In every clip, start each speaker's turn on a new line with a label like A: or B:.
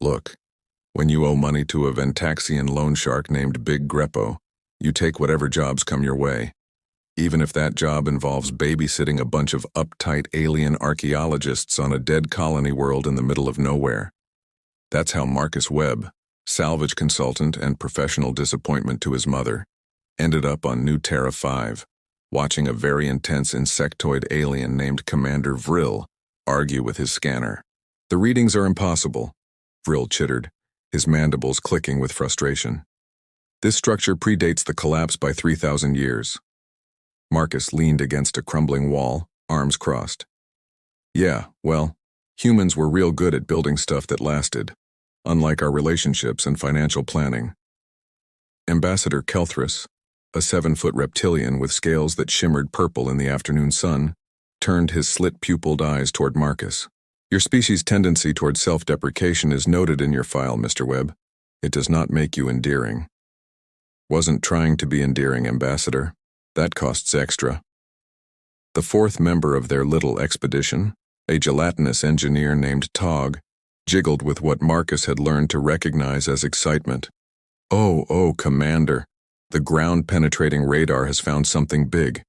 A: Look, when you owe money to a Ventaxian loan shark named Big Greppo, you take whatever jobs come your way, even if that job involves babysitting a bunch of uptight alien archaeologists on a dead colony world in the middle of nowhere. That's how Marcus Webb, salvage consultant and professional disappointment to his mother, ended up on New Terra 5, watching a very intense insectoid alien named Commander Vril argue with his scanner. The readings are impossible, Vril chittered, his mandibles clicking with frustration. This structure predates the collapse by 3,000 years. Marcus leaned against a crumbling wall, arms crossed. Yeah, well, humans were real good at building stuff that lasted, unlike our relationships and financial planning. Ambassador Kelthris, a 7-foot reptilian with scales that shimmered purple in the afternoon sun, turned his slit-pupilled eyes toward Marcus. Your species' tendency toward self-deprecation is noted in your file, Mr. Webb. It does not make you endearing. Wasn't trying to be endearing, Ambassador. That costs extra. The fourth member of their little expedition, a gelatinous engineer named Tog, jiggled with what Marcus had learned to recognize as excitement. Oh, Commander. The ground-penetrating radar has found something big.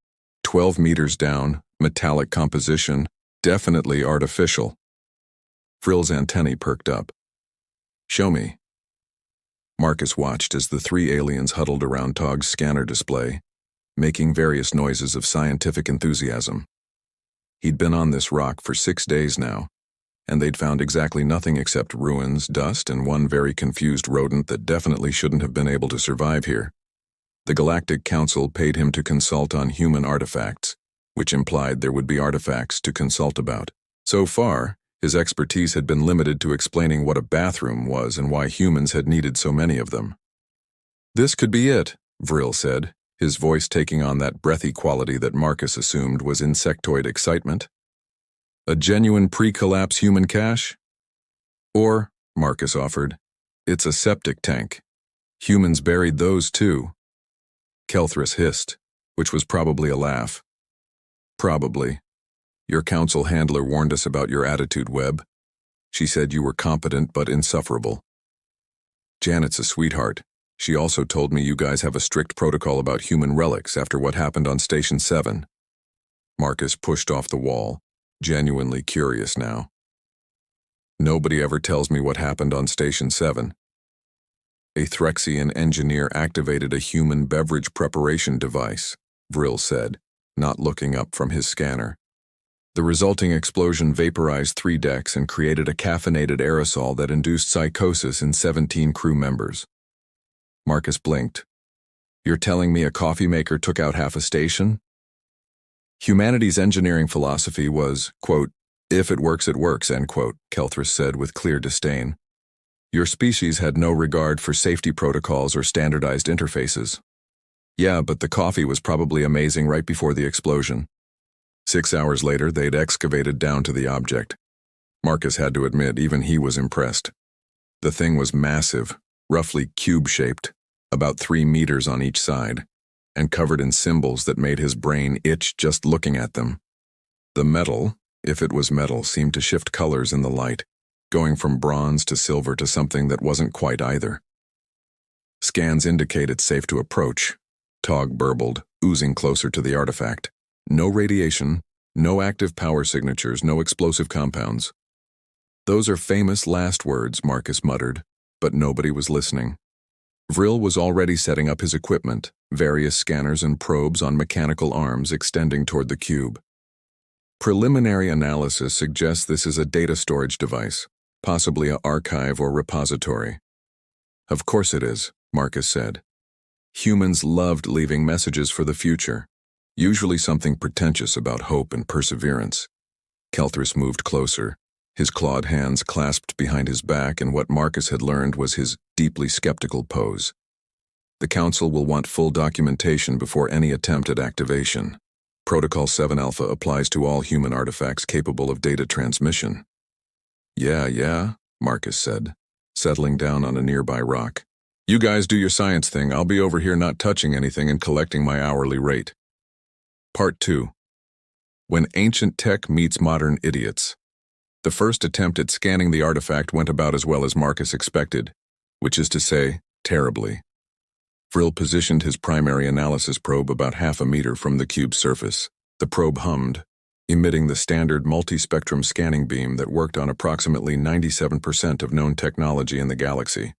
A: 12 meters down, metallic composition, definitely artificial. Fril's antennae perked up. Show me. Marcus watched as the three aliens huddled around Tog's scanner display, making various noises of scientific enthusiasm. He'd been on this rock for 6 days now, and they'd found exactly nothing except ruins, dust, and one very confused rodent that definitely shouldn't have been able to survive here. The Galactic Council paid him to consult on human artifacts, which implied there would be artifacts to consult about. So far, his expertise had been limited to explaining what a bathroom was and why humans had needed so many of them. This could be it, Vril said, his voice taking on that breathy quality that Marcus assumed was insectoid excitement. A genuine pre-collapse human cache? Or, Marcus offered, it's a septic tank. Humans buried those too. Kelthris hissed, which was probably a laugh. Probably. Your council handler warned us about your attitude, Webb. She said you were competent but insufferable. Janet's a sweetheart. She also told me you guys have a strict protocol about human relics after what happened on Station 7. Marcus pushed off the wall, genuinely curious now. Nobody ever tells me what happened on Station 7. A Threxian engineer activated a human beverage preparation device, Vril said, not looking up from his scanner. The resulting explosion vaporized 3 decks and created a caffeinated aerosol that induced psychosis in 17 crew members. Marcus blinked. You're telling me a coffee maker took out half a station? Humanity's engineering philosophy was, quote, if it works, end quote, Kelthris said with clear disdain. Your species had no regard for safety protocols or standardized interfaces. Yeah, but the coffee was probably amazing right before the explosion. 6 hours later, they'd excavated down to the object. Marcus had to admit even he was impressed. The thing was massive, roughly cube-shaped, about 3 meters on each side, and covered in symbols that made his brain itch just looking at them. The metal, if it was metal, seemed to shift colors in the light, going from bronze to silver to something that wasn't quite either. Scans indicate it's safe to approach, Tog burbled, oozing closer to the artifact. No radiation, no active power signatures, no explosive compounds. Those are famous last words, Marcus muttered, but nobody was listening. Vril was already setting up his equipment, various scanners and probes on mechanical arms extending toward the cube. Preliminary analysis suggests this is a data storage device, possibly an archive or repository. Of course it is, Marcus said. Humans loved leaving messages for the future, usually something pretentious about hope and perseverance. Kelthris moved closer, his clawed hands clasped behind his back in what Marcus had learned was his deeply skeptical pose. The Council will want full documentation before any attempt at activation. Protocol 7 Alpha applies to all human artifacts capable of data transmission. Yeah, Marcus said, settling down on a nearby rock. You guys do your science thing. I'll be over here not touching anything and collecting my hourly rate. Part 2. When Ancient Tech Meets Modern Idiots. The first attempt at scanning the artifact went about as well as Marcus expected, which is to say, terribly. Vril positioned his primary analysis probe about half a meter from the cube's surface. The probe hummed, emitting the standard multi-spectrum scanning beam that worked on approximately 97% of known technology in the galaxy.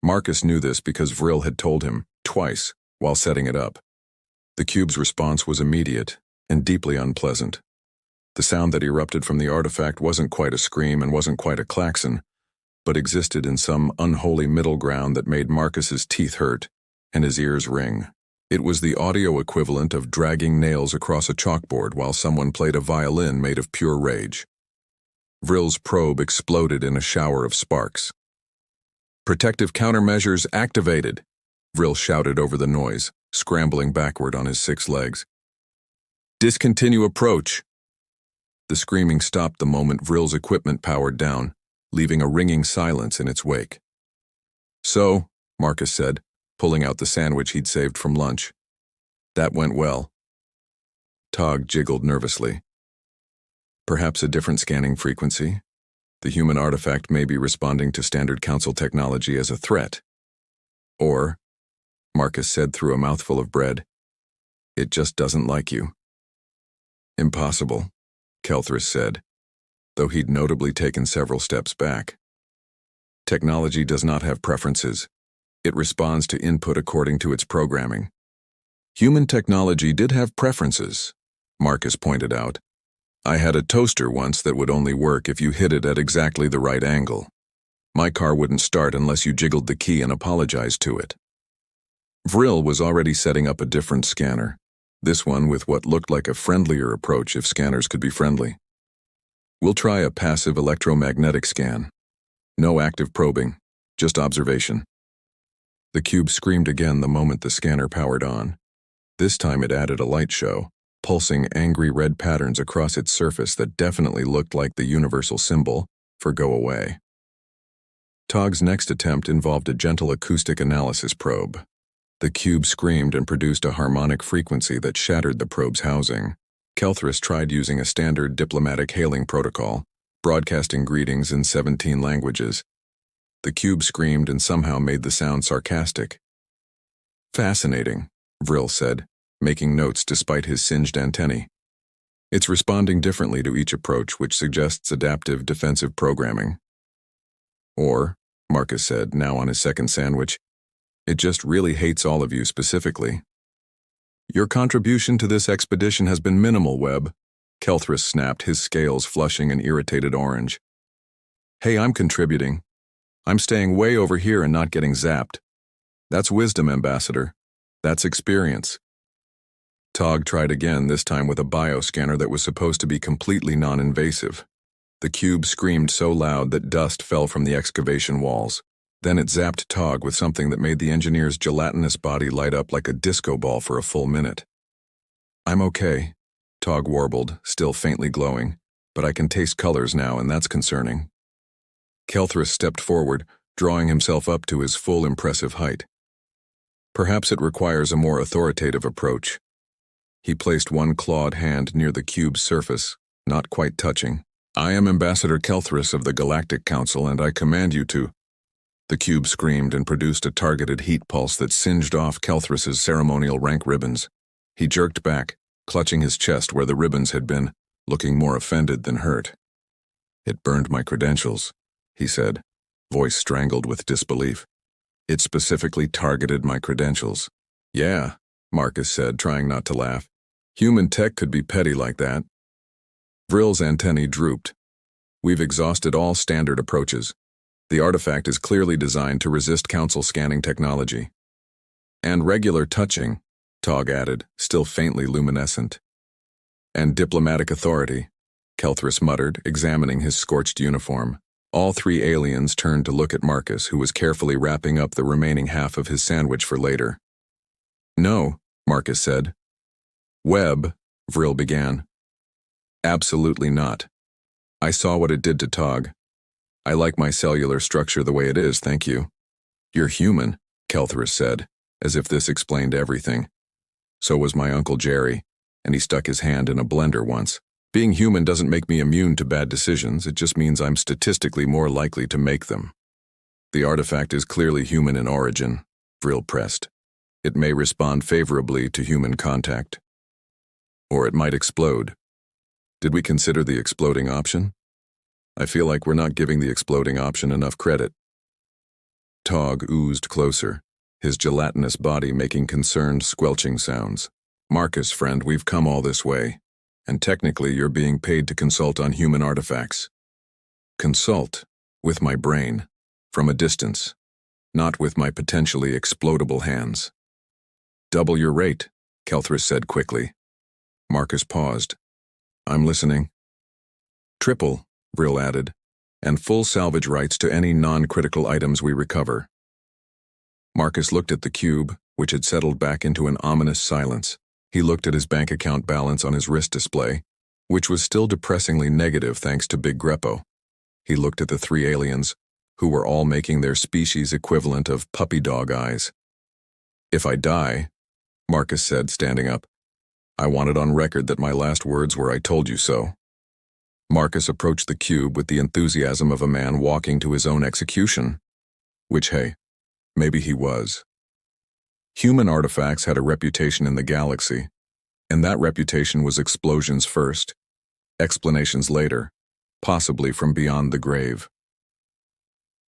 A: Marcus knew this because Vril had told him, twice, while setting it up. The cube's response was immediate and deeply unpleasant. The sound that erupted from the artifact wasn't quite a scream and wasn't quite a klaxon, but existed in some unholy middle ground that made Marcus's teeth hurt and his ears ring. It was the audio equivalent of dragging nails across a chalkboard while someone played a violin made of pure rage. Vril's probe exploded in a shower of sparks. "Protective countermeasures activated," Vril shouted over the noise, scrambling backward on his 6 legs. "Discontinue approach." The screaming stopped the moment Vril's equipment powered down, leaving a ringing silence in its wake. "So," Marcus said, pulling out the sandwich he'd saved from lunch. "That went well." Tog jiggled nervously. "Perhaps a different scanning frequency? The human artifact may be responding to standard council technology as a threat. Or," Marcus said through a mouthful of bread, "it just doesn't like you." "Impossible," Kelthris said, though he'd notably taken several steps back. "Technology does not have preferences. It responds to input according to its programming." "Human technology did have preferences," Marcus pointed out. "I had a toaster once that would only work if you hit it at exactly the right angle. My car wouldn't start unless you jiggled the key and apologized to it." Vril was already setting up a different scanner, this one with what looked like a friendlier approach if scanners could be friendly. "We'll try a passive electromagnetic scan. No active probing, just observation." The cube screamed again the moment the scanner powered on. This time it added a light show, pulsing angry red patterns across its surface that definitely looked like the universal symbol for go away. Tog's next attempt involved a gentle acoustic analysis probe. The cube screamed and produced a harmonic frequency that shattered the probe's housing. Kelthris tried using a standard diplomatic hailing protocol, broadcasting greetings in 17 languages. The cube screamed and somehow made the sound sarcastic. "Fascinating," Vril said, making notes despite his singed antennae. "It's responding differently to each approach, which suggests adaptive defensive programming." "Or," Marcus said, now on his second sandwich, "it just really hates all of you specifically." "Your contribution to this expedition has been minimal, Webb," Kelthris snapped, his scales flushing an irritated orange. "Hey, I'm contributing. I'm staying way over here and not getting zapped. That's wisdom, Ambassador. That's experience." Tog tried again, this time with a bioscanner that was supposed to be completely non-invasive. The cube screamed so loud that dust fell from the excavation walls. Then it zapped Tog with something that made the engineer's gelatinous body light up like a disco ball for a full minute. "I'm okay," Tog warbled, still faintly glowing, "but I can taste colors now, and that's concerning." Kelthris stepped forward, drawing himself up to his full impressive height. "Perhaps it requires a more authoritative approach." He placed one clawed hand near the cube's surface, not quite touching. "I am Ambassador Kelthris of the Galactic Council, and I command you to—" The cube screamed and produced a targeted heat pulse that singed off Kelthris's ceremonial rank ribbons. He jerked back, clutching his chest where the ribbons had been, looking more offended than hurt. "It burned my credentials," he said, voice strangled with disbelief. "It specifically targeted my credentials." "Yeah," Marcus said, trying not to laugh. "Human tech could be petty like that." Vril's antennae drooped. "We've exhausted all standard approaches. The artifact is clearly designed to resist council scanning technology." "And regular touching," Tog added, still faintly luminescent. "And diplomatic authority," Kelthris muttered, examining his scorched uniform. All 3 aliens turned to look at Marcus, who was carefully wrapping up the remaining half of his sandwich for later. "No," Marcus said. "Webb," Vril began. "Absolutely not. I saw what it did to Tog. I like my cellular structure the way it is, thank you." "You're human," Kelthris said, as if this explained everything. "So was my Uncle Jerry, and he stuck his hand in a blender once. Being human doesn't make me immune to bad decisions, it just means I'm statistically more likely to make them. The artifact is clearly human in origin, Vril pressed. It may respond favorably to human contact. Or it might explode. Did we consider the exploding option? I feel like we're not giving the exploding option enough credit. Tog oozed closer, his gelatinous body making concerned, squelching sounds. Marcus, friend, we've come all this way, and technically you're being paid to consult on human artifacts. Consult, with my brain, from a distance, not with my potentially explodable hands. Double your rate, Kelthris said quickly. Marcus paused. I'm listening. Triple, Vril added, and full salvage rights to any non-critical items we recover. Marcus looked at the cube, which had settled back into an ominous silence. He looked at his bank account balance on his wrist display, which was still depressingly negative thanks to Big Greppo. He looked at the three aliens, who were all making their species equivalent of puppy dog eyes. If I die, Marcus said, standing up, I want it on record that my last words were I told you so. Marcus approached the cube with the enthusiasm of a man walking to his own execution. Which, hey, maybe he was. Human artifacts had a reputation in the galaxy, and that reputation was explosions first, explanations later, possibly from beyond the grave.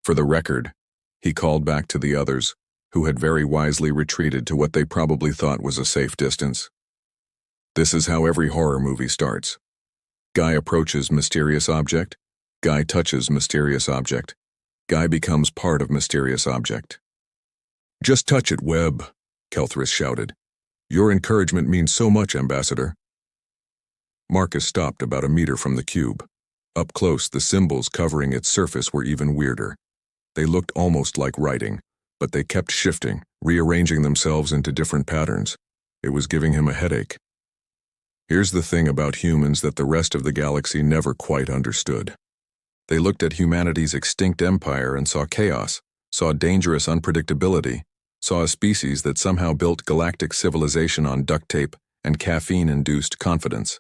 A: For the record, he called back to the others, who had very wisely retreated to what they probably thought was a safe distance. This is how every horror movie starts. Guy approaches mysterious object, guy touches mysterious object, guy becomes part of mysterious object. Just touch it, Webb, Kelthris shouted. Your encouragement means so much, Ambassador. Marcus stopped about a meter from the cube. Up close, the symbols covering its surface were even weirder. They looked almost like writing, but they kept shifting, rearranging themselves into different patterns. It was giving him a headache. Here's the thing about humans that the rest of the galaxy never quite understood. They looked at humanity's extinct empire and saw chaos, saw dangerous unpredictability, saw a species that somehow built galactic civilization on duct tape and caffeine-induced confidence.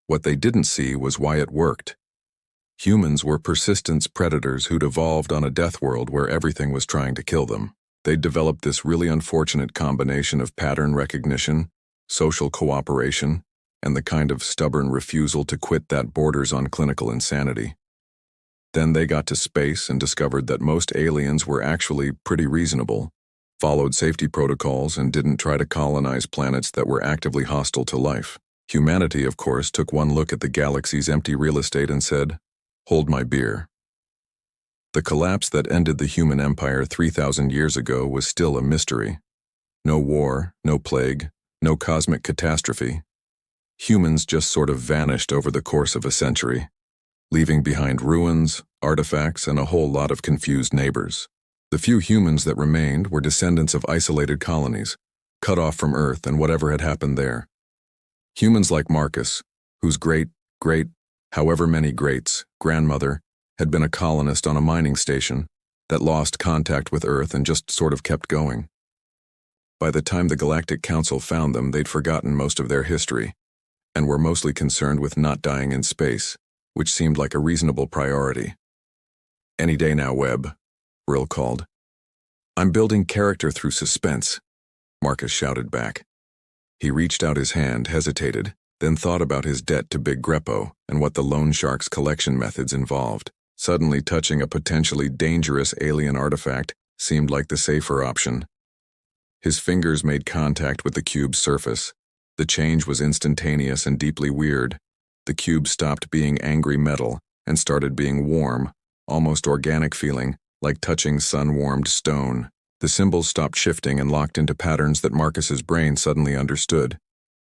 A: What they didn't see was why it worked. Humans were persistence predators who'd evolved on a death world where everything was trying to kill them. They'd developed this really unfortunate combination of pattern recognition, social cooperation, and the kind of stubborn refusal to quit that borders on clinical insanity. Then they got to space and discovered that most aliens were actually pretty reasonable, followed safety protocols, and didn't try to colonize planets that were actively hostile to life. Humanity, of course, took one look at the galaxy's empty real estate and said, "Hold my beer." The collapse that ended the human empire 3,000 years ago was still a mystery. No war, no plague, no cosmic catastrophe. Humans just sort of vanished over the course of a century, leaving behind ruins, artifacts, and a whole lot of confused neighbors. The few humans that remained were descendants of isolated colonies, cut off from Earth and whatever had happened there. Humans like Marcus, whose however many greats, grandmother, had been a colonist on a mining station that lost contact with Earth and just sort of kept going. By the time the Galactic Council found them, they'd forgotten most of their history, and were mostly concerned with not dying in space, which seemed like a reasonable priority. Any day now, Webb, Vril called. I'm building character through suspense, Marcus shouted back. He reached out his hand, hesitated, then thought about his debt to Big Greppo and what the loan shark's collection methods involved. Suddenly touching a potentially dangerous alien artifact seemed like the safer option. His fingers made contact with the cube's surface. The change was instantaneous and deeply weird. The cube stopped being angry metal and started being warm, almost organic feeling, like touching sun-warmed stone. The symbols stopped shifting and locked into patterns that Marcus's brain suddenly understood,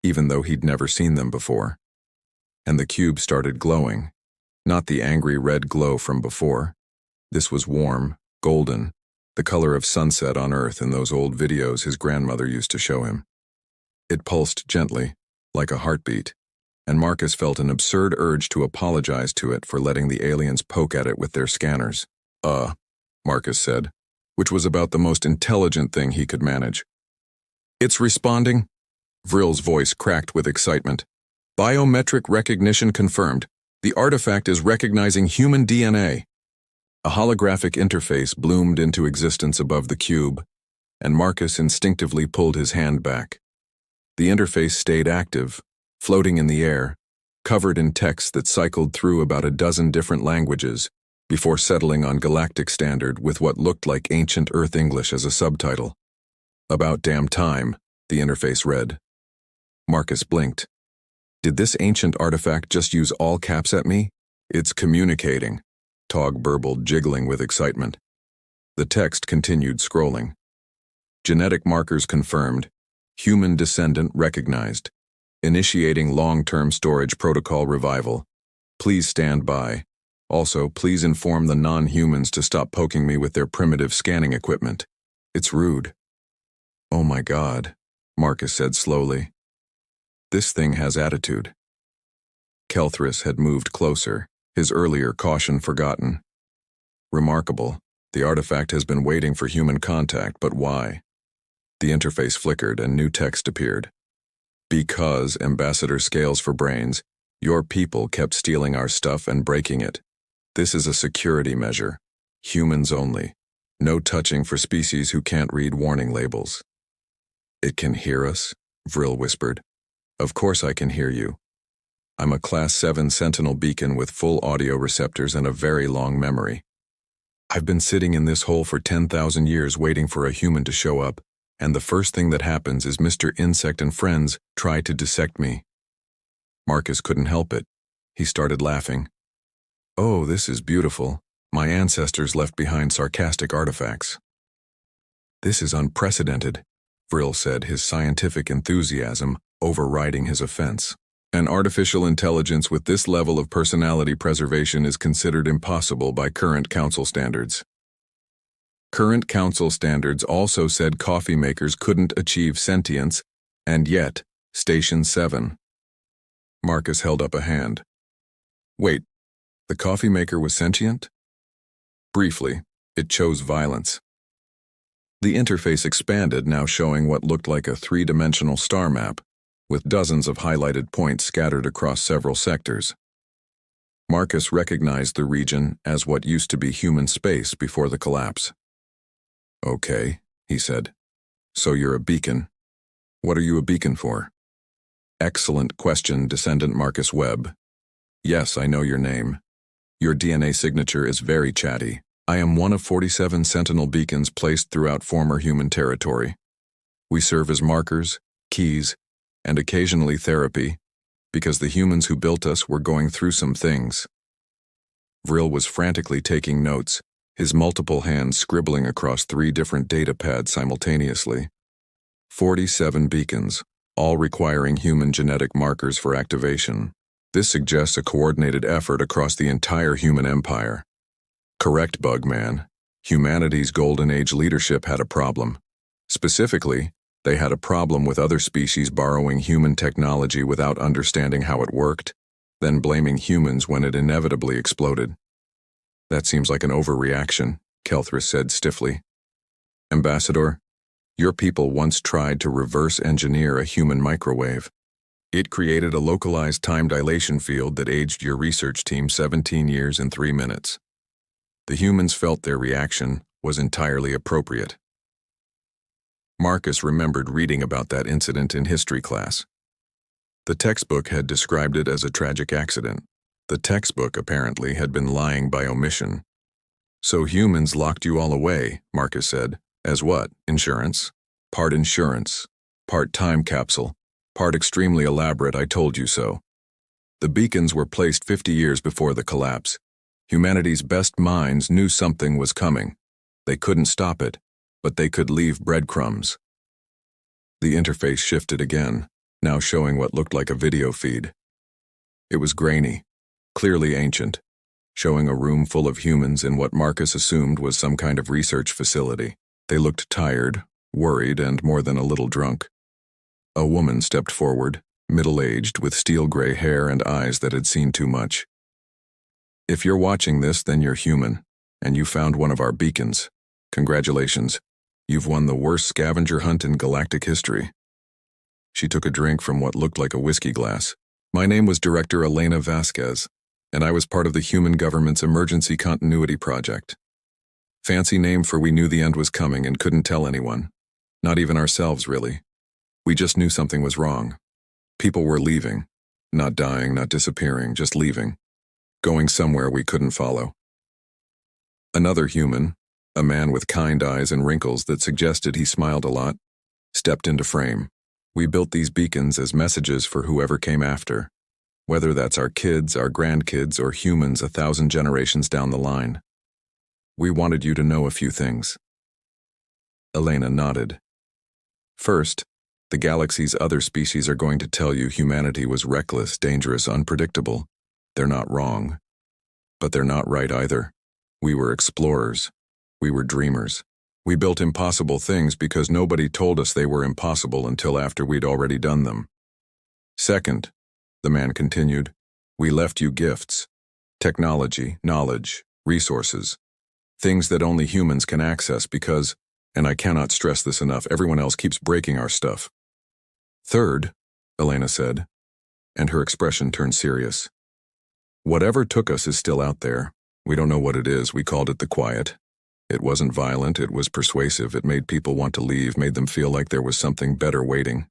A: even though he'd never seen them before. And the cube started glowing. Not the angry red glow from before. This was warm, golden, the color of sunset on Earth in those old videos his grandmother used to show him. It pulsed gently, like a heartbeat, and Marcus felt an absurd urge to apologize to it for letting the aliens poke at it with their scanners. Marcus said, which was about the most intelligent thing he could manage. It's responding? Vril's voice cracked with excitement. Biometric recognition confirmed. The artifact is recognizing human DNA. A holographic interface bloomed into existence above the cube, and Marcus instinctively pulled his hand back. The interface stayed active, floating in the air, covered in text that cycled through about a dozen different languages, before settling on Galactic Standard with what looked like ancient Earth English as a subtitle. "About damn time," the interface read. Marcus blinked. Did this ancient artifact just use all caps at me? "It's communicating," Tog burbled, jiggling with excitement. The text continued scrolling. Genetic markers confirmed. Human descendant recognized. Initiating long-term storage protocol revival. Please stand by. Also, please inform the non-humans to stop poking me with their primitive scanning equipment. It's rude. "Oh my God," Marcus said slowly. "This thing has attitude." Kelthris had moved closer, his earlier caution forgotten. "Remarkable. The artifact has been waiting for human contact, but why?" The interface flickered and new text appeared. "Because, Ambassador Scales for Brains, your people kept stealing our stuff and breaking it. This is a security measure. Humans only. No touching for species who can't read warning labels." "It can hear us?" Vril whispered. "Of course I can hear you. I'm a Class 7 Sentinel beacon with full audio receptors and a very long memory. I've been sitting in this hole for 10,000 years waiting for a human to show up, and the first thing that happens is Mr. Insect and friends try to dissect me." Marcus couldn't help it. He started laughing. "Oh, this is beautiful. My ancestors left behind sarcastic artifacts." "This is unprecedented," Vril said, his scientific enthusiasm overriding his offense. "An artificial intelligence with this level of personality preservation is considered impossible by current council standards." Current council standards also said coffee makers couldn't achieve sentience, and yet, Station 7. Marcus held up a hand. "Wait, the coffee maker was sentient?" "Briefly, it chose violence." The interface expanded, now showing what looked like a three-dimensional star map, with dozens of highlighted points scattered across several sectors. Marcus recognized the region as what used to be human space before the collapse. "Okay," he said. "So you're a beacon. What are you a beacon for?" "Excellent question, Descendant Marcus Webb. Yes, I know your name. Your DNA signature is very chatty. I am one of 47 Sentinel beacons placed throughout former human territory. We serve as markers, keys, and occasionally therapy, because the humans who built us were going through some things." Vril was frantically taking notes, his multiple hands scribbling across 3 different data pads simultaneously. 47 beacons, all requiring human genetic markers for activation. This suggests a coordinated effort across the entire human empire. Correct, Bugman. Humanity's Golden Age leadership had a problem. Specifically, they had a problem with other species borrowing human technology without understanding how it worked, then blaming humans when it inevitably exploded. "That seems like an overreaction," Kelthris said stiffly. "Ambassador, your people once tried to reverse engineer a human microwave. It created a localized time dilation field that aged your research team 17 years and 3 minutes. The humans felt their reaction was entirely appropriate." Marcus remembered reading about that incident in history class. The textbook had described it as a tragic accident. The textbook, apparently, had been lying by omission. "So humans locked you all away," Marcus said. "As what? Insurance? Part insurance, part time capsule, part extremely elaborate I told you so. The beacons were placed 50 years before the collapse. Humanity's best minds knew something was coming. They couldn't stop it, but they could leave breadcrumbs." The interface shifted again, now showing what looked like a video feed. It was grainy, clearly ancient, showing a room full of humans in what Marcus assumed was some kind of research facility. They looked tired, worried, and more than a little drunk. A woman stepped forward, middle-aged, with steel-gray hair and eyes that had seen too much. "If you're watching this, then you're human, and you found one of our beacons. Congratulations. You've won the worst scavenger hunt in galactic history." She took a drink from what looked like a whiskey glass, My name was Director Elena Vasquez, and I was part of the human government's Emergency Continuity Project. Fancy name for we knew the end was coming and couldn't tell anyone. Not even ourselves, really. We just knew something was wrong. People were leaving. Not dying, not disappearing, just leaving. Going somewhere we couldn't follow. Another human, a man with kind eyes and wrinkles that suggested he smiled a lot, stepped into frame. We built these beacons as messages for whoever came after, whether that's our kids, our grandkids, or humans 1,000 generations down the line. We wanted you to know a few things. Elena nodded. First, the galaxy's other species are going to tell you humanity was reckless, dangerous, unpredictable. They're not wrong. But they're not right either. We were explorers. We were dreamers. We built impossible things because nobody told us they were impossible until after we'd already done them. Second, the man continued, we left you gifts. Technology, knowledge, resources. Things that only humans can access because, and I cannot stress this enough, everyone else keeps breaking our stuff. Third, Elena said, and her expression turned serious. Whatever took us is still out there. We don't know what it is. We called it the quiet. It wasn't violent. It was persuasive. It made people want to leave, made them feel like there was something better waiting.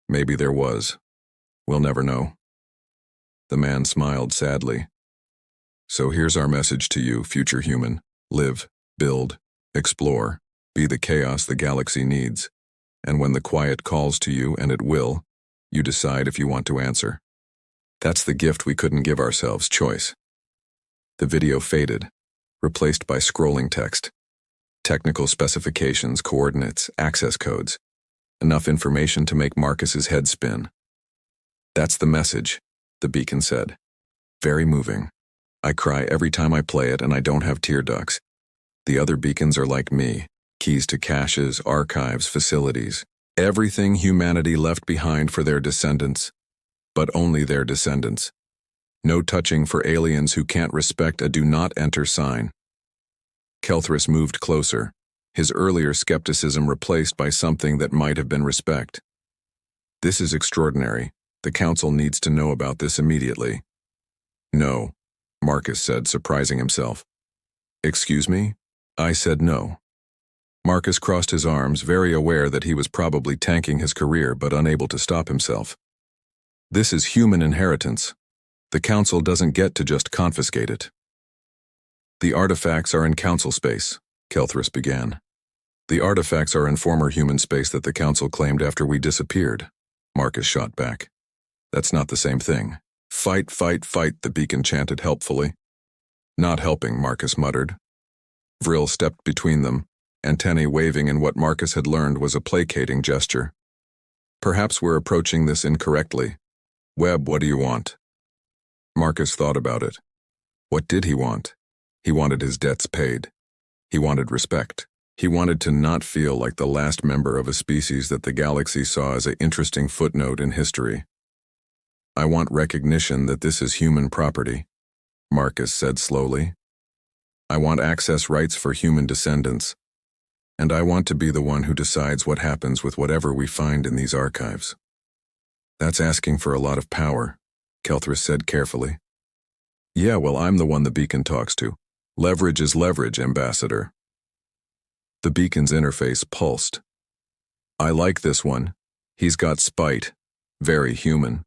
A: Maybe there was. We'll never know. The man smiled sadly. So here's our message to you, future human. Live, build, explore, be the chaos the galaxy needs. And when the quiet calls to you, and it will, you decide if you want to answer. That's the gift we couldn't give ourselves, choice. The video faded, replaced by scrolling text. Technical specifications, coordinates, access codes. Enough information to make Marcus's head spin. That's the message, the beacon said. Very moving. I cry every time I play it and I don't have tear ducts. The other beacons are like me. Keys to caches, archives, facilities. Everything humanity left behind for their descendants. But only their descendants. No touching for aliens who can't respect a do not enter sign. Kelthris moved closer, his earlier skepticism replaced by something that might have been respect. This is extraordinary. The Council needs to know about this immediately. No, Marcus said, surprising himself. Excuse me? I said no. Marcus crossed his arms, very aware that he was probably tanking his career but unable to stop himself. This is human inheritance. The Council doesn't get to just confiscate it. The artifacts are in Council space, Kelthris began. The artifacts are in former human space that the Council claimed after we disappeared, Marcus shot back. That's not the same thing. Fight, fight, fight, the beacon chanted helpfully. Not helping, Marcus muttered. Vril stepped between them, antennae waving in what Marcus had learned was a placating gesture. Perhaps we're approaching this incorrectly. Webb, what do you want? Marcus thought about it. What did he want? He wanted his debts paid. He wanted respect. He wanted to not feel like the last member of a species that the galaxy saw as an interesting footnote in history. I want recognition that this is human property, Marcus said slowly. I want access rights for human descendants. And I want to be the one who decides what happens with whatever we find in these archives. That's asking for a lot of power, Kelthris said carefully. Yeah, well, I'm the one the beacon talks to. Leverage is leverage, Ambassador. The beacon's interface pulsed. I like this one. He's got spite. Very human.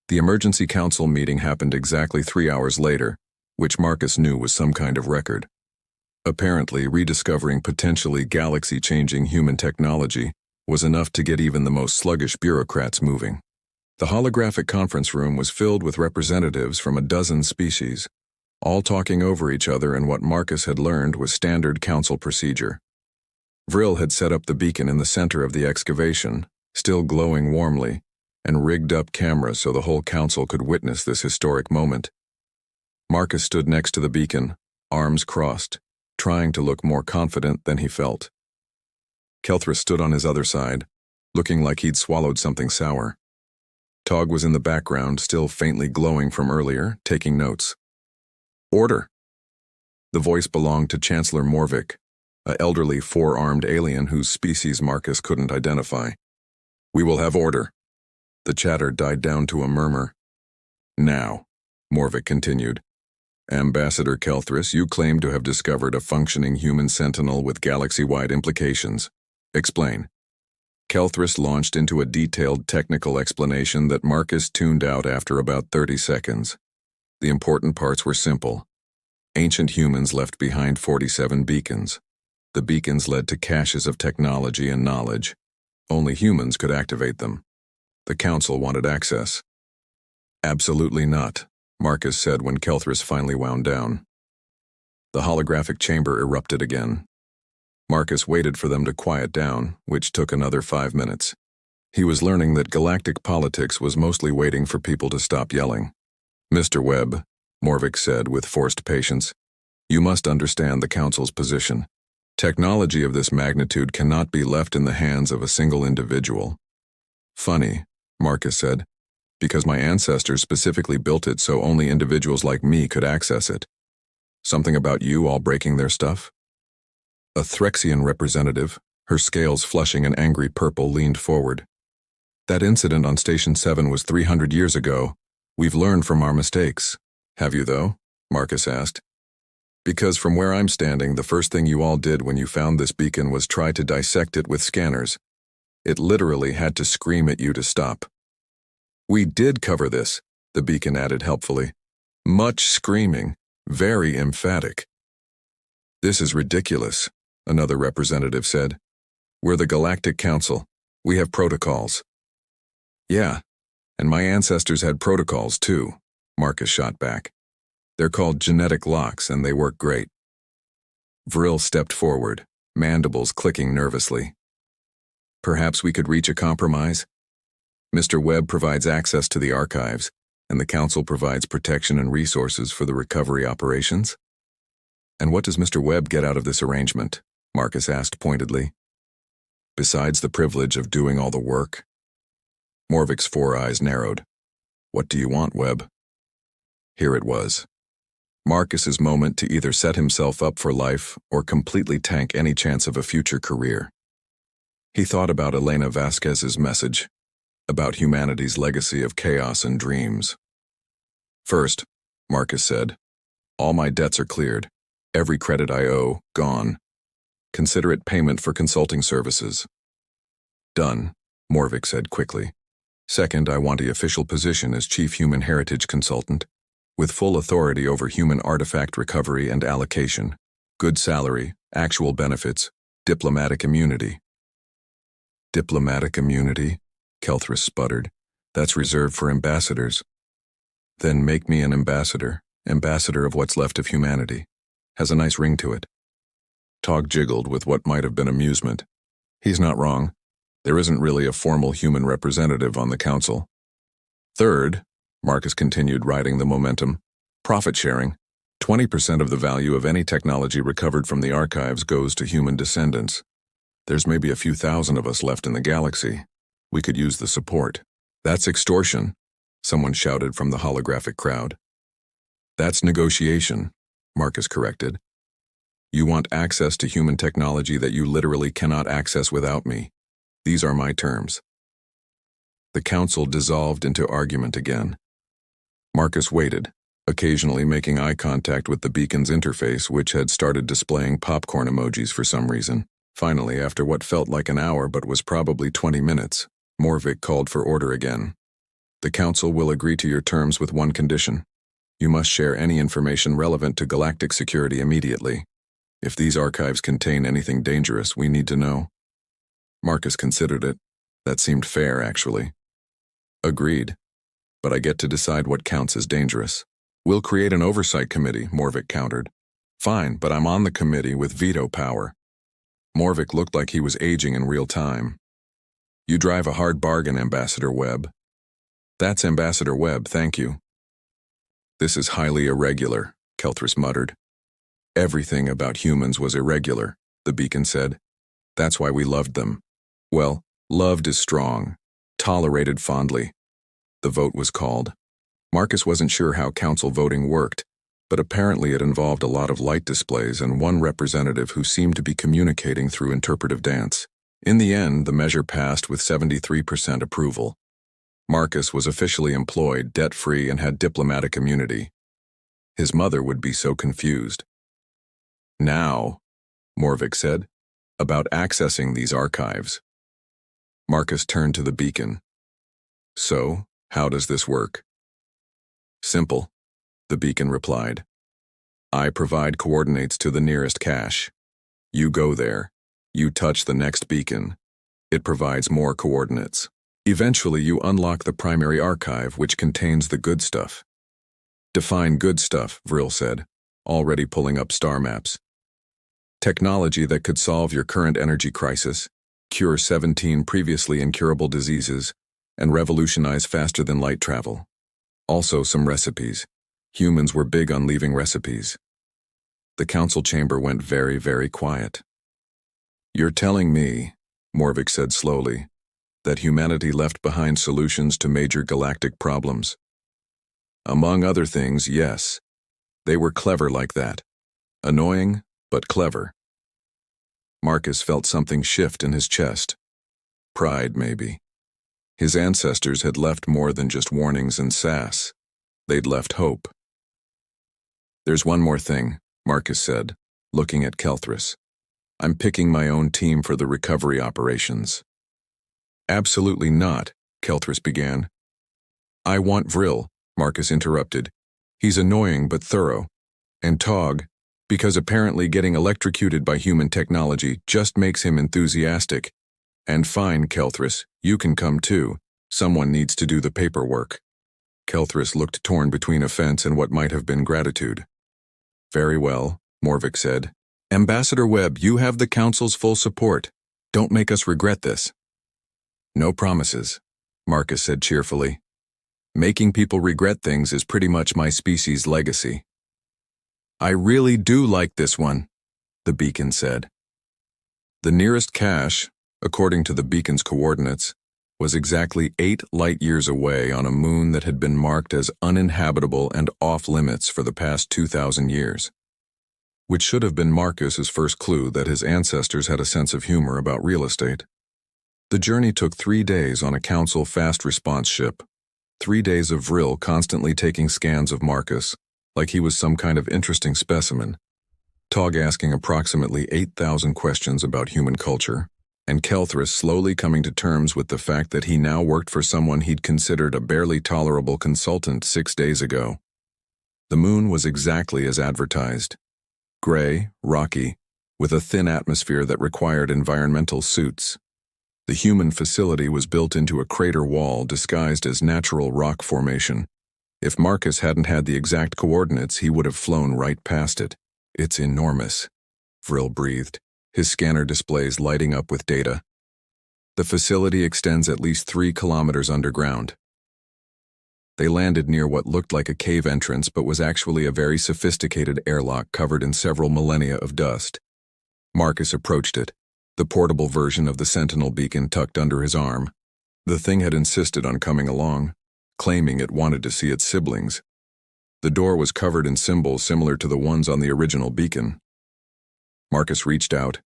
A: The emergency council meeting happened exactly 3 hours later, which Marcus knew was some kind of record. Apparently, rediscovering potentially galaxy-changing human technology was enough to get even the most sluggish bureaucrats moving. The holographic conference room was filled with representatives from a dozen species, all talking over each other, and what Marcus had learned was standard council procedure. Vril had set up the beacon in the center of the excavation, still glowing warmly, and rigged up cameras so the whole council could witness this historic moment. Marcus stood next to the beacon, arms crossed, trying to look more confident than he felt. Kelthris stood on his other side, looking like he'd swallowed something sour. Tog was in the background, still faintly glowing from earlier, taking notes. Order! The voice belonged to Chancellor Morvik, an elderly four-armed alien whose species Marcus couldn't identify. We will have order. The chatter died down to a murmur. Now, Morvick continued, Ambassador Kelthris, you claim to have discovered a functioning human sentinel with galaxy-wide implications. Explain. Kelthris launched into a detailed technical explanation that Marcus tuned out after about 30 seconds. The important parts were simple. Ancient humans left behind 47 beacons. The beacons led to caches of technology and knowledge. Only humans could activate them. The Council wanted access. Absolutely not, Marcus said when Kelthris finally wound down. The holographic chamber erupted again. Marcus waited for them to quiet down, which took another 5 minutes. He was learning that galactic politics was mostly waiting for people to stop yelling. Mr. Webb, Morvick said with forced patience, you must understand the Council's position. Technology of this magnitude cannot be left in the hands of a single individual. Funny, Marcus said, because my ancestors specifically built it so only individuals like me could access it. Something about you all breaking their stuff? A Threxian representative, her scales flushing an angry purple, leaned forward. That incident on Station 7 was 300 years ago. We've learned from our mistakes. Have you, though? Marcus asked. Because from where I'm standing, the first thing you all did when you found this beacon was try to dissect it with scanners. It literally had to scream at you to stop. We did cover this, the beacon added helpfully. Much screaming, very emphatic. This is ridiculous, another representative said. We're the Galactic Council. We have protocols. Yeah, and my ancestors had protocols too, Marcus shot back. They're called genetic locks and they work great. Vril stepped forward, mandibles clicking nervously. Perhaps we could reach a compromise? Mr. Webb provides access to the archives, and the Council provides protection and resources for the recovery operations. And what does Mr. Webb get out of this arrangement? Marcus asked pointedly. Besides the privilege of doing all the work? Morvick's 4 eyes narrowed. What do you want, Webb? Here it was. Marcus's moment to either set himself up for life or completely tank any chance of a future career. He thought about Elena Vasquez's message, about humanity's legacy of chaos and dreams. First, Marcus said, all my debts are cleared. Every credit I owe, gone. Consider it payment for consulting services. Done, Morvick said quickly. Second, I want the official position as Chief Human Heritage Consultant, with full authority over human artifact recovery and allocation, good salary, actual benefits, diplomatic immunity. Diplomatic immunity? Kelthris sputtered. That's reserved for ambassadors. Then make me an ambassador of what's left of humanity. Has a nice ring to it. Tog jiggled with what might have been amusement. He's not wrong. There isn't really a formal human representative on the Council. Third, Marcus continued, riding the momentum, profit sharing. 20% of the value of any technology recovered from the archives goes to human descendants. There's maybe a few thousand of us left in the galaxy. We could use the support. That's extortion, someone shouted from the holographic crowd. That's negotiation, Marcus corrected. You want access to human technology that you literally cannot access without me. These are my terms. The Council dissolved into argument again. Marcus waited, occasionally making eye contact with the beacon's interface, which had started displaying popcorn emojis for some reason. Finally, after what felt like an hour but was probably 20 minutes, Morvick called for order again. The Council will agree to your terms with one condition. You must share any information relevant to galactic security immediately. If these archives contain anything dangerous, we need to know. Marcus considered it. That seemed fair, actually. Agreed. But I get to decide what counts as dangerous. We'll create an oversight committee, Morvick countered. Fine, but I'm on the committee with veto power. Morvick looked like he was aging in real time. You drive a hard bargain, Ambassador Webb. That's Ambassador Webb, thank you. This is highly irregular, Kelthris muttered. Everything about humans was irregular, the beacon said. That's why we loved them. Well, loved is strong. Tolerated fondly. The vote was called. Marcus wasn't sure how council voting worked, but apparently it involved a lot of light displays and one representative who seemed to be communicating through interpretive dance. In the end, the measure passed with 73% approval. Marcus was officially employed, debt-free, and had diplomatic immunity. His mother would be so confused. Now, Morvik said, about accessing these archives. Marcus turned to the beacon. So, how does this work? Simple, the beacon replied. I provide coordinates to the nearest cache. You go there. You touch the next beacon. It provides more coordinates. Eventually, you unlock the primary archive, which contains the good stuff. Define good stuff, Vril said, already pulling up star maps. Technology that could solve your current energy crisis, cure 17 previously incurable diseases, and revolutionize faster-than-light travel. Also some recipes. Humans were big on leaving recipes. The council chamber went very, very quiet. You're telling me, Morvik said slowly, that humanity left behind solutions to major galactic problems. Among other things, yes. They were clever like that. Annoying, but clever. Marcus felt something shift in his chest. Pride, maybe. His ancestors had left more than just warnings and sass. They'd left hope. There's one more thing, Marcus said, looking at Kelthris. I'm picking my own team for the recovery operations. Absolutely not, Kelthris began. I want Vril, Marcus interrupted. He's annoying but thorough. And Tog, because apparently getting electrocuted by human technology just makes him enthusiastic. And fine, Kelthris, you can come too. Someone needs to do the paperwork. Kelthris looked torn between offense and what might have been gratitude. Very well, Morvik said. Ambassador Webb, you have the Council's full support. Don't make us regret this. No promises, Marcus said cheerfully. Making people regret things is pretty much my species' legacy. I really do like this one, the beacon said. The nearest cache, according to the beacon's coordinates, was exactly 8 light-years away on a moon that had been marked as uninhabitable and off-limits for the past 2,000 years. Which should have been Marcus's first clue that his ancestors had a sense of humor about real estate. The journey took 3 days on a Council fast response ship. 3 days of Vril constantly taking scans of Marcus, like he was some kind of interesting specimen. Tog asking approximately 8,000 questions about human culture, and Kelthris slowly coming to terms with the fact that he now worked for someone he'd considered a barely tolerable consultant 6 days ago. The moon was exactly as advertised. Gray, rocky, with a thin atmosphere that required environmental suits. The human facility was built into a crater wall disguised as natural rock formation. If Marcus hadn't had the exact coordinates, he would have flown right past it. It's enormous, Vril breathed, his scanner displays lighting up with data. The facility extends at least 3 kilometers underground. They landed near what looked like a cave entrance but was actually a very sophisticated airlock covered in several millennia of dust. Marcus approached it, the portable version of the Sentinel beacon tucked under his arm. The thing had insisted on coming along, claiming it wanted to see its siblings. The door was covered in symbols similar to the ones on the original beacon. Marcus reached out,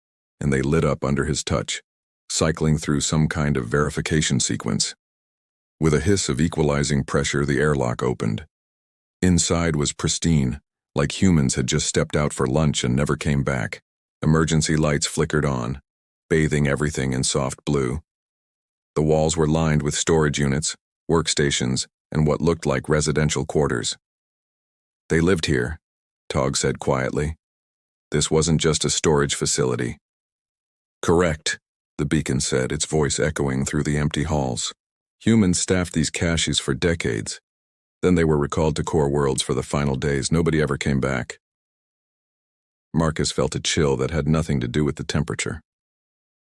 A: and they lit up under his touch, cycling through some kind of verification sequence. With a hiss of equalizing pressure, the airlock opened. Inside was pristine, like humans had just stepped out for lunch and never came back. Emergency lights flickered on, bathing everything in soft blue. The walls were lined with storage units, workstations, and what looked like residential quarters. They lived here, Tog said quietly. This wasn't just a storage facility. Correct, the beacon said, its voice echoing through the empty halls. Humans staffed these caches for decades. Then they were recalled to Core Worlds for the final days. Nobody ever came back. Marcus felt a chill that had nothing to do with the temperature.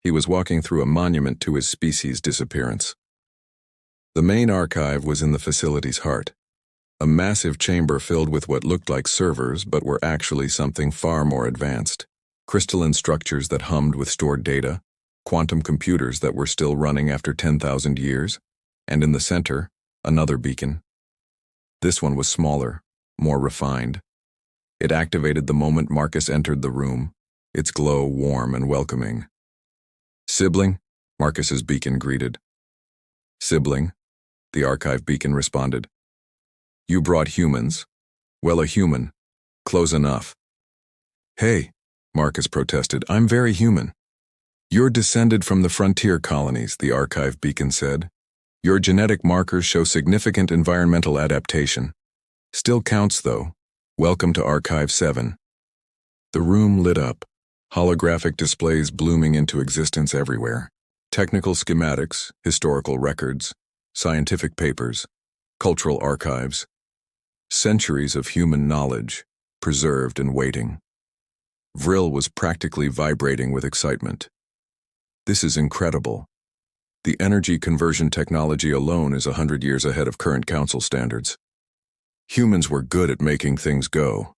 A: He was walking through a monument to his species' disappearance. The main archive was in the facility's heart, a massive chamber filled with what looked like servers but were actually something far more advanced. Crystalline structures that hummed with stored data, quantum computers that were still running after 10,000 years, and in the center, another beacon. This one was smaller, more refined. It activated the moment Marcus entered the room, its glow warm and welcoming. Sibling, Marcus's beacon greeted. Sibling, the archive beacon responded. You brought humans. Well, a human. Close enough. Hey, Marcus protested, I'm very human. You're descended from the frontier colonies, the archive beacon said. Your genetic markers show significant environmental adaptation. Still counts, though. Welcome to Archive 7. The room lit up, holographic displays blooming into existence everywhere. Technical schematics, historical records, scientific papers, cultural archives. Centuries of human knowledge, preserved and waiting. Vril was practically vibrating with excitement. This is incredible. The energy conversion technology alone is 100 years ahead of current council standards. Humans were good at making things go,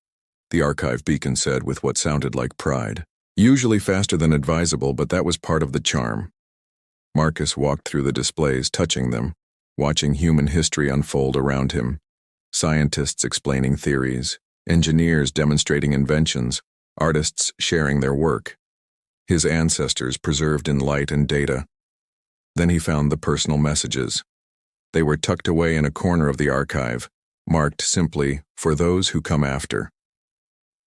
A: the archive beacon said with what sounded like pride. Usually faster than advisable, but that was part of the charm. Marcus walked through the displays, touching them, watching human history unfold around him. Scientists explaining theories, engineers demonstrating inventions, artists sharing their work. His ancestors preserved in light and data. Then he found the personal messages. They were tucked away in a corner of the archive, marked simply, "For those who come after."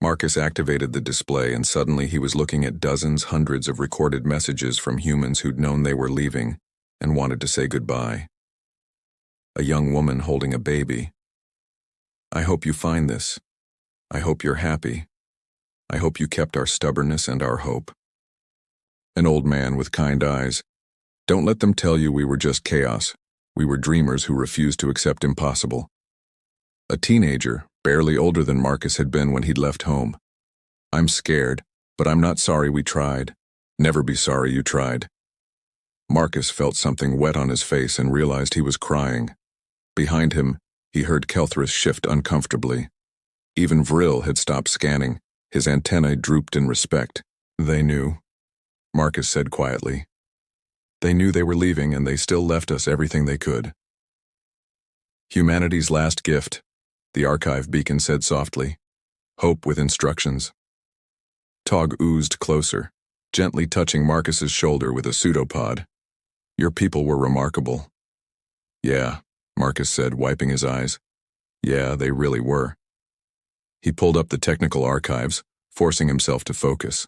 A: Marcus activated the display, and suddenly he was looking at dozens, hundreds of recorded messages from humans who'd known they were leaving and wanted to say goodbye. A young woman holding a baby. I hope you find this. I hope you're happy. I hope you kept our stubbornness and our hope. An old man with kind eyes. Don't let them tell you we were just chaos. We were dreamers who refused to accept impossible. A teenager, barely older than Marcus had been when he'd left home. I'm scared, but I'm not sorry we tried. Never be sorry you tried. Marcus felt something wet on his face and realized he was crying. Behind him, he heard Kelthrus shift uncomfortably. Even Vril had stopped scanning. His antennae drooped in respect. They knew, Marcus said quietly. They knew they were leaving, and they still left us everything they could. Humanity's last gift, the archive beacon said softly. Hope with instructions. Tog oozed closer, gently touching Marcus's shoulder with a pseudopod. Your people were remarkable. Yeah, Marcus said, wiping his eyes. Yeah, they really were. He pulled up the technical archives, forcing himself to focus.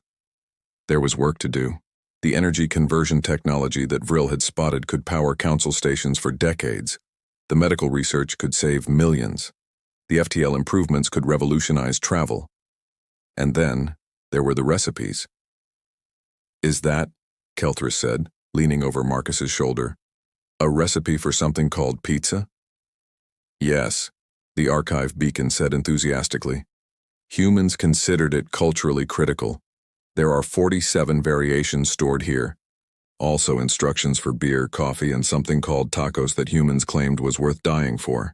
A: There was work to do. The energy conversion technology that Vril had spotted could power council stations for decades. The medical research could save millions. The FTL improvements could revolutionize travel. And then, there were the recipes. Is that, Kelthrus said, leaning over Marcus's shoulder, a recipe for something called pizza? Yes, the archive beacon said enthusiastically. Humans considered it culturally critical. There are 47 variations stored here. Also instructions for beer, coffee, and something called tacos that humans claimed was worth dying for.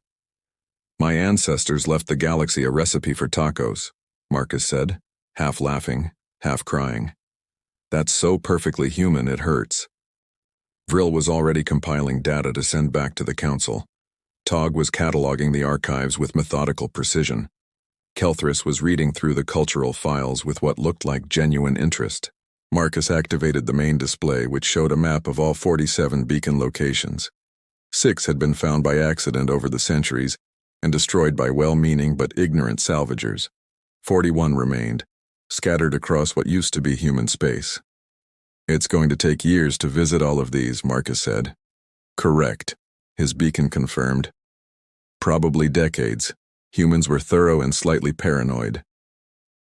A: My ancestors left the galaxy a recipe for tacos, Marcus said, half laughing, half crying. That's so perfectly human it hurts. Vril was already compiling data to send back to the council. Tog was cataloging the archives with methodical precision. Kelthrus was reading through the cultural files with what looked like genuine interest. Marcus activated the main display, which showed a map of all 47 beacon locations. 6 had been found by accident over the centuries and destroyed by well-meaning but ignorant salvagers. 41 remained, scattered across what used to be human space. It's going to take years to visit all of these, Marcus said. Correct, his beacon confirmed. Probably decades. Humans were thorough and slightly paranoid.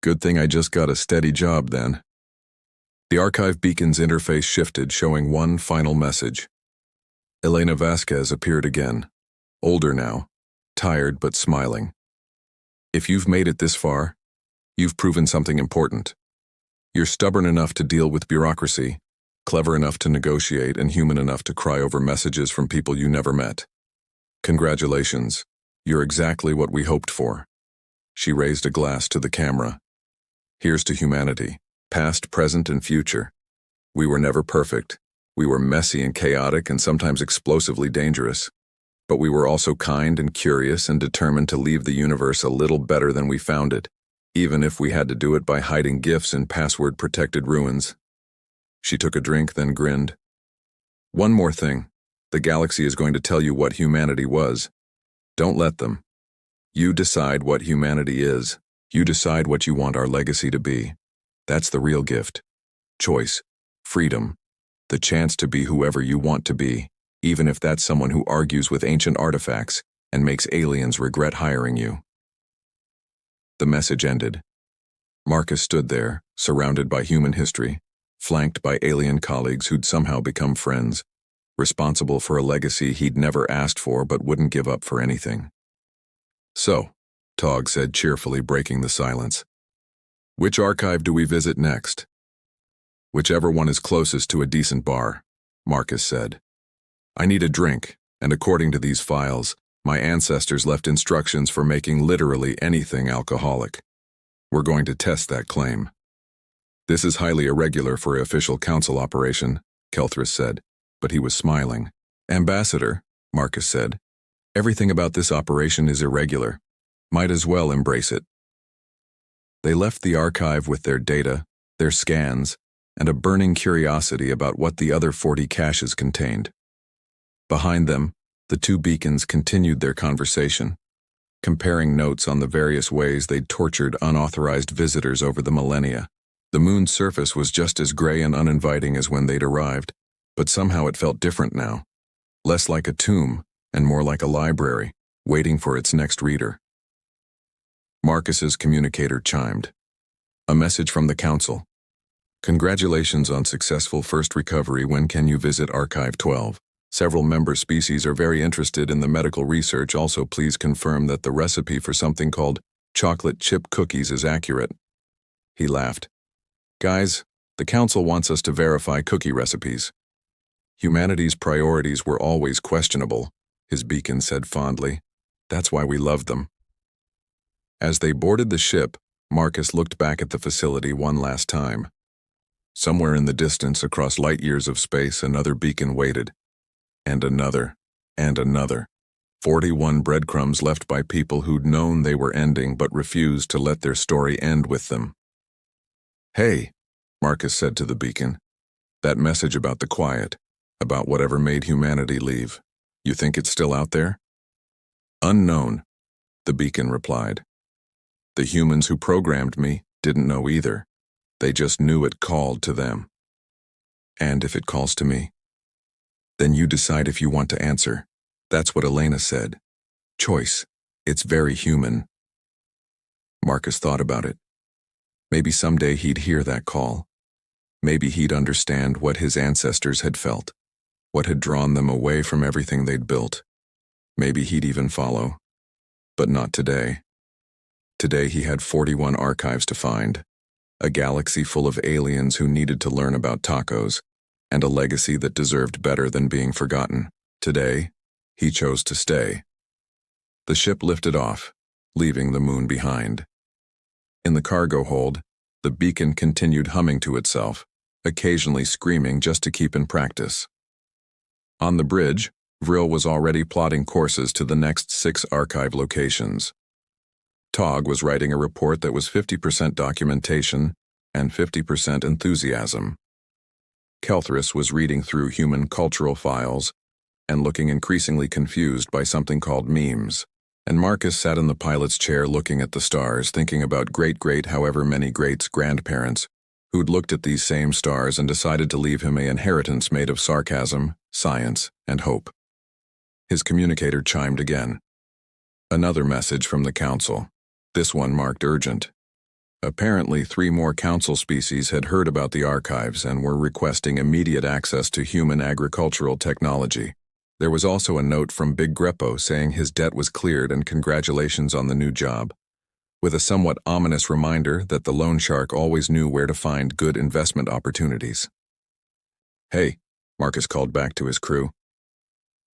A: Good thing I just got a steady job then. The archive beacon's interface shifted, showing one final message. Elena Vasquez appeared again. Older now, tired but smiling. If you've made it this far, you've proven something important. You're stubborn enough to deal with bureaucracy, clever enough to negotiate, and human enough to cry over messages from people you never met. Congratulations. You're exactly what we hoped for. She raised a glass to the camera. Here's to humanity, past, present, and future. We were never perfect. We were messy and chaotic and sometimes explosively dangerous. But we were also kind and curious and determined to leave the universe a little better than we found it, even if we had to do it by hiding gifts in password-protected ruins. She took a drink, then grinned. One more thing. The galaxy is going to tell you what humanity was. Don't let them. You decide what humanity is. You decide what you want our legacy to be. That's the real gift. Choice, freedom, the chance to be whoever you want to be, even if that's someone who argues with ancient artifacts and makes aliens regret hiring you. The message ended. Marcus stood there, surrounded by human history, flanked by alien colleagues who'd somehow become friends, responsible for a legacy he'd never asked for but wouldn't give up for anything. "So," Tog said cheerfully, breaking the silence, "which archive do we visit next?" "Whichever one is closest to a decent bar," Marcus said. "I need a drink, and according to these files, my ancestors left instructions for making literally anything alcoholic. We're going to test that claim." "This is highly irregular for an official council operation," Kelthris said, but he was smiling. "Ambassador," Marcus said, "everything about this operation is irregular. Might as well embrace it." They left the archive with their data, their scans, and a burning curiosity about what the other 40 caches contained. Behind them, the two beacons continued their conversation, comparing notes on the various ways they'd tortured unauthorized visitors over the millennia. The moon's surface was just as gray and uninviting as when they'd arrived, but somehow it felt different now. Less like a tomb, and more like a library, waiting for its next reader. Marcus's communicator chimed. A message from the council. "Congratulations on successful first recovery. When can you visit Archive 12? Several member species are very interested in the medical research. Also, please confirm that the recipe for something called chocolate chip cookies is accurate." He laughed. "Guys, the council wants us to verify cookie recipes." "Humanity's priorities were always questionable," his beacon said fondly. "That's why we loved them." As they boarded the ship, Marcus looked back at the facility one last time. Somewhere in the distance, across light years of space, another beacon waited. And another. And another. 41 breadcrumbs left by people who'd known they were ending but refused to let their story end with them. "Hey," Marcus said to the beacon. "That message about the quiet, about whatever made humanity leave, you think it's still out there?" "Unknown," the beacon replied. "The humans who programmed me didn't know either. They just knew it called to them. And if it calls to me, then you decide if you want to answer. That's what Elena said. Choice. It's very human." Marcus thought about it. Maybe someday he'd hear that call. Maybe he'd understand what his ancestors had felt, what had drawn them away from everything they'd built. Maybe he'd even follow. But not today. Today he had 41 archives to find. A galaxy full of aliens who needed to learn about tacos, and a legacy that deserved better than being forgotten. Today, he chose to stay. The ship lifted off, leaving the moon behind. In the cargo hold, the beacon continued humming to itself, occasionally screaming just to keep in practice. On the bridge, Vril was already plotting courses to the next 6 archive locations. Tog was writing a report that was 50% documentation and 50% enthusiasm. Kelthris was reading through human cultural files and looking increasingly confused by something called memes. And Marcus sat in the pilot's chair looking at the stars, thinking about however many greats grandparents who'd looked at these same stars and decided to leave him an inheritance made of sarcasm, science, and hope. His communicator chimed again. Another message from the council. This one marked urgent. Apparently 3 more council species had heard about the archives and were requesting immediate access to human agricultural technology. There was also a note from Big Greppo saying his debt was cleared and congratulations on the new job, with a somewhat ominous reminder that the loan shark always knew where to find good investment opportunities. "Hey," Marcus called back to his crew.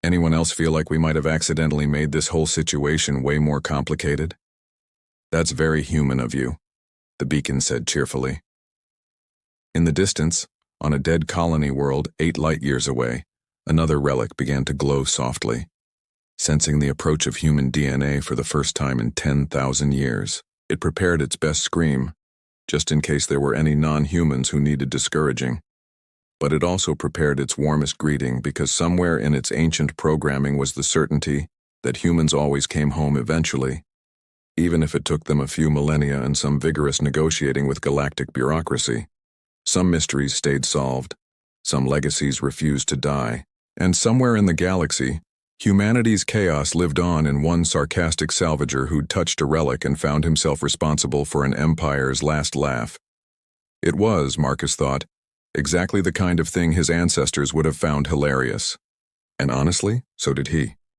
A: "Anyone else feel like we might have accidentally made this whole situation way more complicated?" "That's very human of you," the beacon said cheerfully. In the distance, on a dead colony world 8 light years away, another relic began to glow softly, sensing the approach of human DNA for the first time in 10,000 years. It prepared its best scream, just in case there were any non-humans who needed discouraging. but it also prepared its warmest greeting because somewhere in its ancient programming was the certainty that humans always came home eventually, even if it took them a few millennia and some vigorous negotiating with galactic bureaucracy. Some mysteries stayed solved, some legacies refused to die, and somewhere in the galaxy, humanity's chaos lived on in one sarcastic salvager who'd touched a relic and found himself responsible for an empire's last laugh. It was, Marcus thought, exactly the kind of thing his ancestors would have found hilarious. And honestly, so did he.